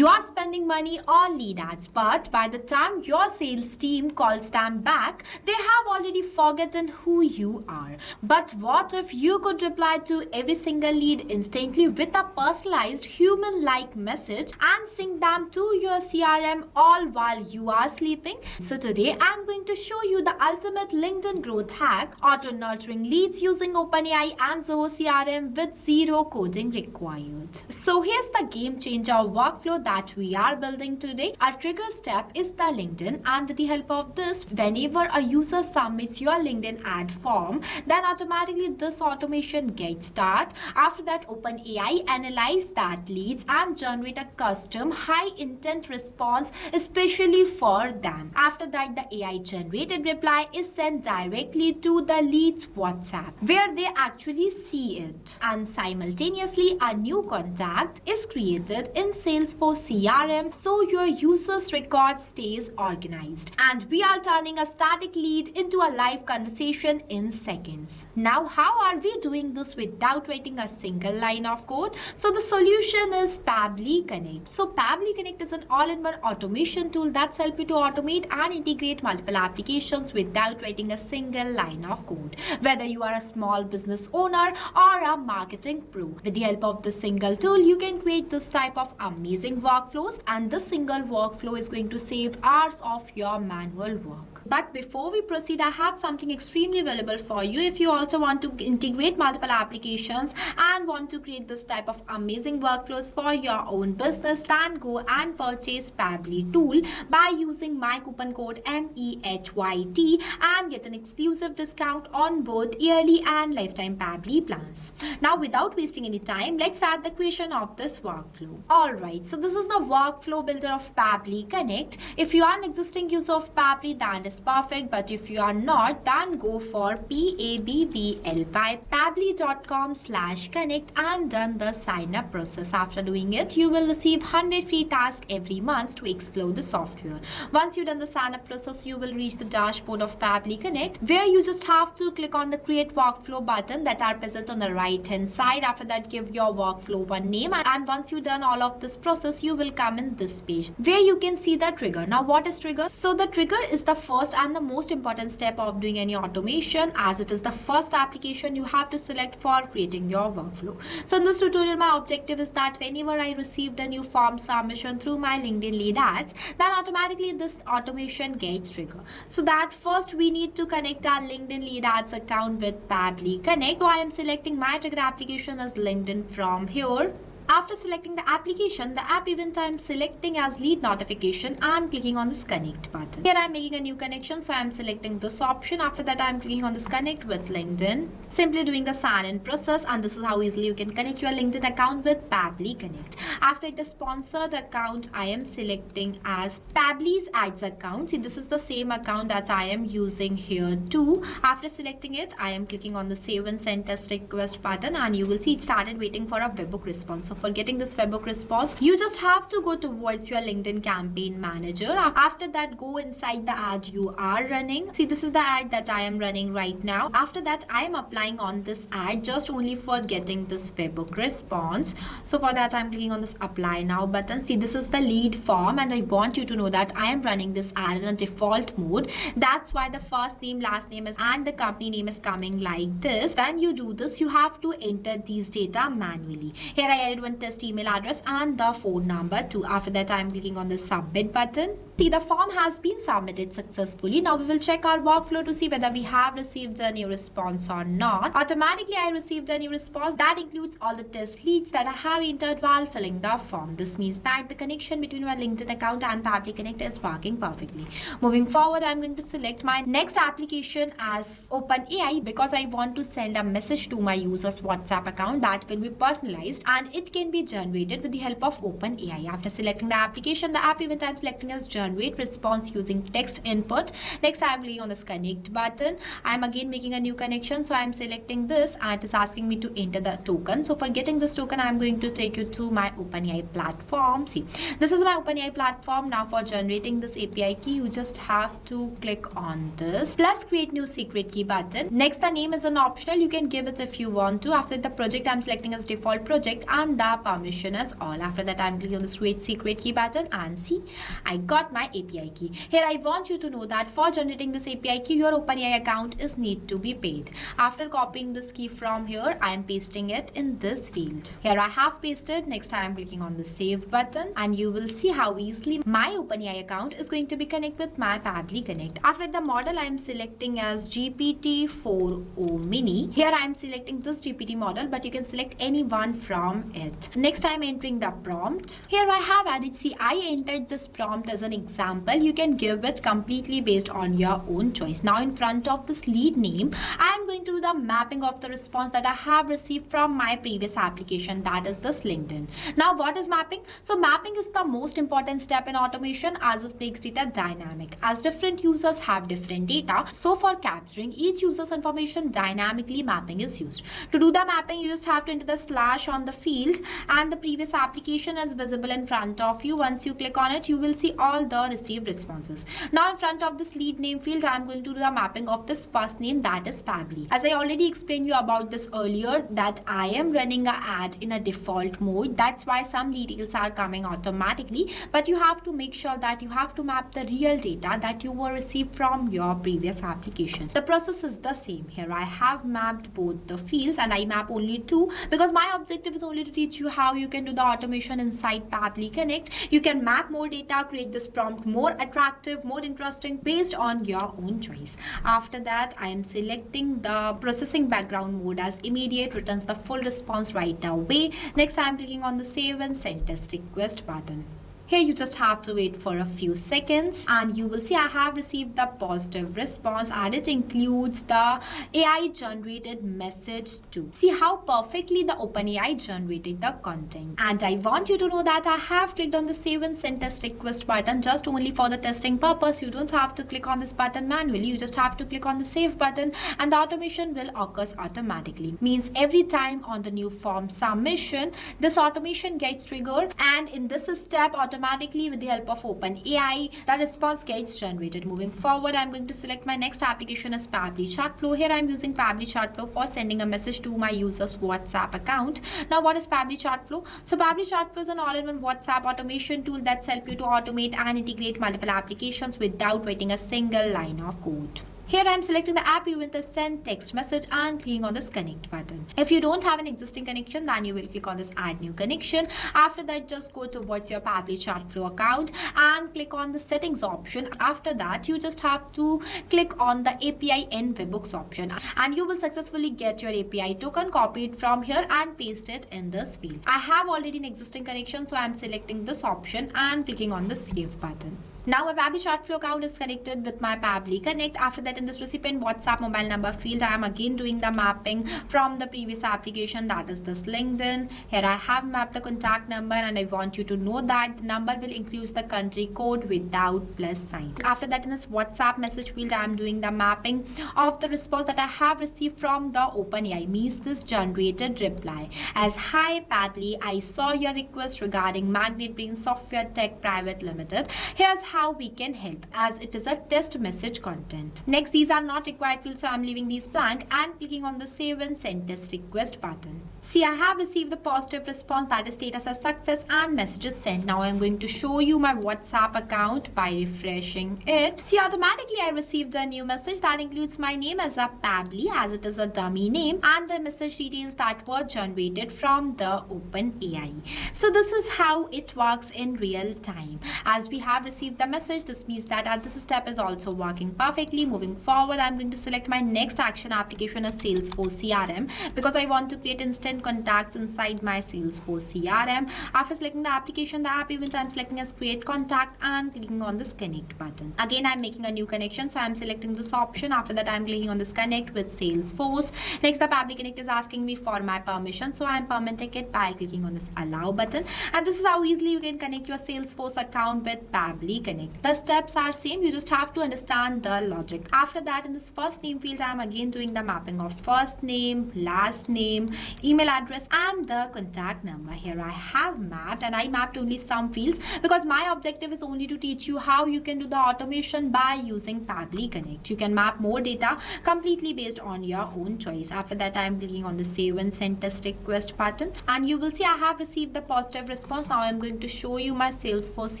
You are spending money on lead ads, but by the time your sales team calls them back, they have already forgotten who you are. But what if you could reply to every single lead instantly with a personalized human-like message and sync them to your CRM all while you are sleeping? So today I'm going to show you the ultimate LinkedIn growth hack, auto-nurturing leads using OpenAI and Zoho CRM with zero coding required. So here's the game changer workflow that we are building today. Our trigger step is the LinkedIn, and with the help of this, whenever a user submits your LinkedIn ad form, then automatically this automation gets started. After that, OpenAI analyze that leads and generate a custom high intent response especially for them. After that, the AI generated reply is sent directly to the lead's WhatsApp where they actually see it, and simultaneously a new contact is created in Salesforce CRM so your user's record stays organized, and we are turning a static lead into a live conversation in seconds. Now, how are we doing this without writing a single line of code? So the solution is Pabbly Connect. So Pabbly Connect is an all-in-one automation tool that's help you to automate and integrate multiple applications without writing a single line of code. Whether you are a small business owner or a marketing pro, with the help of this single tool, you can create this type of amazing workflows, and this single workflow is going to save hours of your manual work. But before we proceed, I have something extremely valuable for you. If you also want to integrate multiple applications and want to create this type of amazing workflows for your own business, then go and purchase Pabbly tool by using my coupon code MEHYT and get an exclusive discount on both yearly and lifetime Pabbly plans. Now, without wasting any time, let's start the creation of this workflow. Alright, so this is the workflow builder of Pabbly Connect. If you are an existing user of Pabbly, then is perfect, but if you are not, then go for pabbly.com/connect and done the sign up process. After doing it, you will receive 100 free tasks every month to explore the software. Once you've done the sign up process, you will reach the dashboard of Pabbly Connect, where you just have to click on the create workflow button that are present on the right hand side. After that, give your workflow one name, and once you've done all of this process, you will come in this page where you can see the trigger. Now, what is trigger? So the trigger is the first and the most important step of doing any automation, as it is the first application you have to select for creating your workflow. So in this tutorial, my objective is that whenever I received a new form submission through my LinkedIn lead ads, then automatically this automation gets triggered. So that first we need to connect our LinkedIn lead ads account with Pabbly Connect. So I am selecting my trigger application as LinkedIn from here. After selecting the application, the app event I am selecting as lead notification and clicking on this connect button. Here I am making a new connection, so I am selecting this option. After that, I am clicking on this connect with LinkedIn. Simply doing the sign in process, and this is how easily you can connect your LinkedIn account with Pabbly Connect. After the sponsored account, I am selecting as Pabbly's ads account. See, this is the same account that I am using here too. After selecting it, I am clicking on the save and send test request button, and you will see it started waiting for a webhook response. So for getting this webhook response, you just have to go towards your LinkedIn campaign manager. After that, go inside the ad you are running. See, this is the ad that I am running right now. After that, I am applying on this ad just only for getting this webhook response. So for that, I'm clicking on this apply now button. See, this is the lead form, and I want you to know that I am running this ad in a default mode. That's why the first name, last name is and the company name is coming like this. When you do this, you have to enter these data manually. Here I added one test email address and the phone number too. After that, I am clicking on the submit button. See, the form has been submitted successfully. Now we will check our workflow to see whether we have received a new response or not. Automatically, I received a new response that includes all the test leads that I have entered while filling the form. This means that the connection between my LinkedIn account and Pabbly Connect is working perfectly. Moving forward, I'm going to select my next application as OpenAI because I want to send a message to my user's WhatsApp account that will be personalized, and it can be generated with the help of OpenAI. After selecting the application, the app event I'm selecting is generated generate response using text input. Next, I'm clicking on this connect button. I'm again making a new connection. So I'm selecting this and it's asking me to enter the token. So for getting this token, I'm going to take you to my OpenAI platform. See, this is my OpenAI platform. Now for generating this API key, you just have to click on this plus create new secret key button. Next, the name is an optional. You can give it if you want to. After the project, I'm selecting as default project and the permission as all. After that, I'm clicking on this create secret key button and see, I got my API key. Here, I want you to know that for generating this API key, your OpenAI account is need to be paid. After copying this key from here, I am pasting it in this field. Here I have pasted. Next, I am clicking on the save button and you will see how easily my OpenAI account is going to be connected with my Pabbly Connect. After the model, I am selecting as GPT-4o Mini. Here I am selecting this GPT model, but you can select any one from it. Next, I am entering the prompt. Here I have added, see, I entered this prompt as an example. You can give it completely based on your own choice. Now in front of this lead name, I am going to do the mapping of the response that I have received from my previous application, that is this LinkedIn. Now what is mapping? So mapping is the most important step in automation as it makes data dynamic. As different users have different data, so for capturing each user's information dynamically, mapping is used. To do the mapping, you just have to enter the slash on the field and the previous application is visible in front of you. Once you click on it, you will see all the received responses. Now in front of this lead name field, I am going to do the mapping of this first name, that is Pabbly. As I already explained you about this earlier, that I am running an ad in a default mode. That's why some details are coming automatically, but you have to make sure that you have to map the real data that you were received from your previous application. The process is the same. Here I have mapped both the fields and I map only two because my objective is only to teach you how you can do the automation inside Pabbly Connect. You can map more data, create this prompt more attractive, more interesting based on your own choice. After that, I am selecting the processing background mode as immediate, returns the full response right away. Next, I am clicking on the save and send test request button. Here you just have to wait for a few seconds and you will see I have received the positive response and it includes the AI generated message too. See how perfectly the OpenAI generated the content. And I want you to know that I have clicked on the save and send test request button just only for the testing purpose. You don't have to click on this button manually. You just have to click on the save button and the automation will occur automatically. Means every time on the new form submission, this automation gets triggered and in this step automatically with the help of OpenAI, the response gets generated. Moving forward, I'm going to select my next application as Pabbly Chatflow. Here I'm using Pabbly Chatflow for sending a message to my user's WhatsApp account. Now what is Pabbly Chatflow? So Pabbly Chatflow is an all-in-one WhatsApp automation tool that's help you to automate and integrate multiple applications without writing a single line of code. Here I am selecting the app event as send text message and clicking on this connect button. If you don't have an existing connection, then you will click on this add new connection. After that, just go towards your Pabbly Chatflow account and click on the settings option. After that, you just have to click on the API and webhooks option and you will successfully get your API token copied from here and paste it in this field. I have already an existing connection, so I am selecting this option and clicking on the save button. Now my Pabbly Chatflow account is connected with my Pabbly Connect. After that, in this recipient WhatsApp mobile number field, I am again doing the mapping from the previous application, that is this LinkedIn. Here I have mapped the contact number and I want you to know that the number will include the country code without plus sign. After that, in this WhatsApp message field, I am doing the mapping of the response that I have received from the OpenAI, means this generated reply as hi Pabbly, I saw your request regarding Magnet Brain Software Tech Private Limited. Here's how we can help, as it is a test message content. Next, these are not required fields, so I'm leaving these blank and clicking on the save and send test request button. See, I have received the positive response, that is status as success and messages sent. Now I'm going to show you my WhatsApp account by refreshing it. See, automatically I received a new message that includes my name as a Pabbly, as it is a dummy name, and the message details that were generated from the OpenAI. So this is how it works in real time. As we have received the message, this means that this step is also working perfectly. Moving forward, I'm going to select my next action application as Salesforce CRM because I want to create instant own contacts inside my Salesforce CRM. After selecting the application, the app event, I'm selecting as create contact and clicking on this connect button. Again, I'm making a new connection, so I'm selecting this option. After that, I'm clicking on this connect with Salesforce. Next, the Pabbly Connect is asking me for my permission, so I'm permitting it by clicking on this allow button. And this is how easily you can connect your Salesforce account with Pabbly Connect. The steps are same, you just have to understand the logic. After that, in this first name field, I'm again doing the mapping of first name, last name, email address and the contact number. Here I have mapped, and I mapped only some fields because my objective is only to teach you how you can do the automation by using Pabbly Connect. You can map more data completely based on your own choice. After that, I'm clicking on the save and send test request button, and you will see I have received the positive response. Now I'm going to show you my Salesforce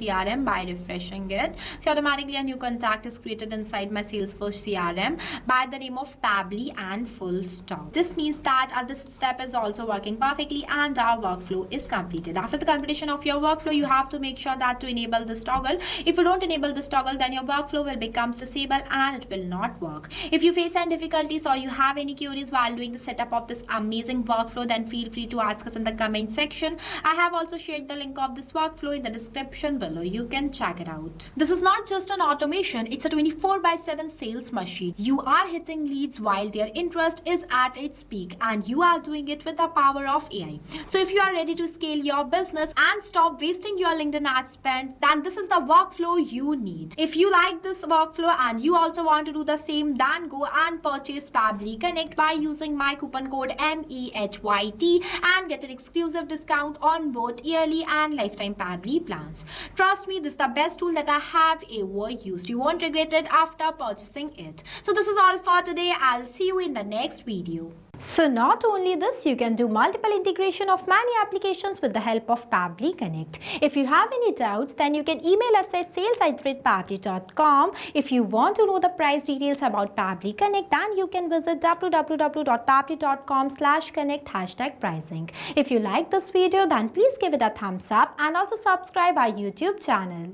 CRM by refreshing it. So automatically a new contact is created inside my Salesforce CRM by the name of Pabbly and full stop. This means that this step is also working perfectly and our workflow is completed. After the completion of your workflow, you have to make sure that to enable this toggle. If you don't enable this toggle, then your workflow will become disabled and it will not work. If you face any difficulties or you have any queries while doing the setup of this amazing workflow, then feel free to ask us in the comment section. I have also shared the link of this workflow in the description below. You can check it out. This is not just an automation, it's a 24/7 sales machine. You are hitting leads while their interest is at its peak, and you are doing it with the power of AI. So if you are ready to scale your business and stop wasting your LinkedIn ad spend, then this is the workflow you need. If you like this workflow and you also want to do the same, then go and purchase Pabbly Connect by using my coupon code MEHYT and get an exclusive discount on both yearly and lifetime Pabbly plans. Trust me, this is the best tool that I have ever used. You won't regret it after purchasing it. So this is all for today. I'll see you in the next video. So not only this, you can do multiple integration of many applications with the help of Pabbly Connect. If you have any doubts, then you can email us at sales@pabbly.com. If you want to know the price details about Pabbly Connect, then you can visit www.pabbly.com/connect #pricing. If you like this video, then please give it a thumbs up and also subscribe our YouTube channel.